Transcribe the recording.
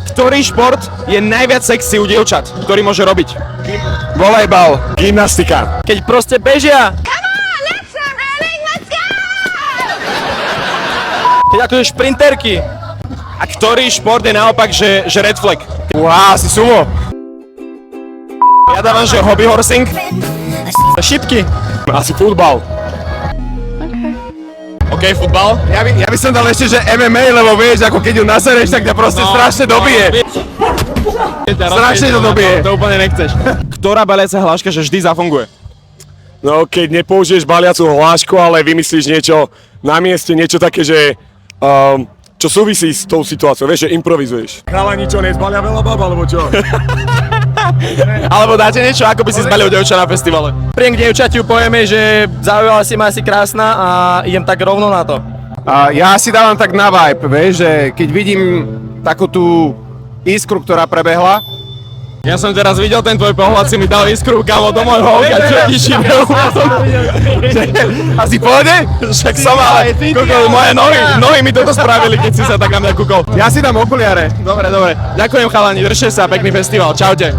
Ktorý šport je najviac sexy u dievčat, ktorý môže robiť? Volejbal. Gymnastika. Keď proste bežia. Keď akože šprinterky. A ktorý šport je naopak, že red flag? Asi sumo. Ja dávam, že hobby horsing. Šipky. Asi futbal. OK, futbal. Ja by som dal ešte, že MMA, lebo vieš, ako keď ju nasereš, tak ťa proste strašne dobije. Strašne to dobije. To úplne nechceš. Ktorá baliaca hláška, že vždy zafunguje? No, keď nepoužiješ baliacu hlášku, ale vymyslíš niečo na mieste, niečo také, že čo súvisí s tou situáciou, vieš, že improvizuješ. Chalani, čo, nezbalia veľa bab, alebo čo? Alebo dáte niečo, ako by si zbalil dievča na festivale? Príjem k dievčatiu, povieme, že zaujala si ma asi krásna a idem tak rovno na to. Ja si dávam tak na vibe, vieš, že keď vidím takú tú iskru, ktorá prebehla. Ja som teraz videl ten tvoj pohľad, si mi dal iskru, kámo, do môjho oka, čo ti šivel. Asi pohode? Však som, ale kúkol, moje nohy mi toto spravili, keď si sa tak na mňa kúkol. Ja si dám okuliare. Dobre. Ďakujem chalani, držte sa, pekný festival, čaute.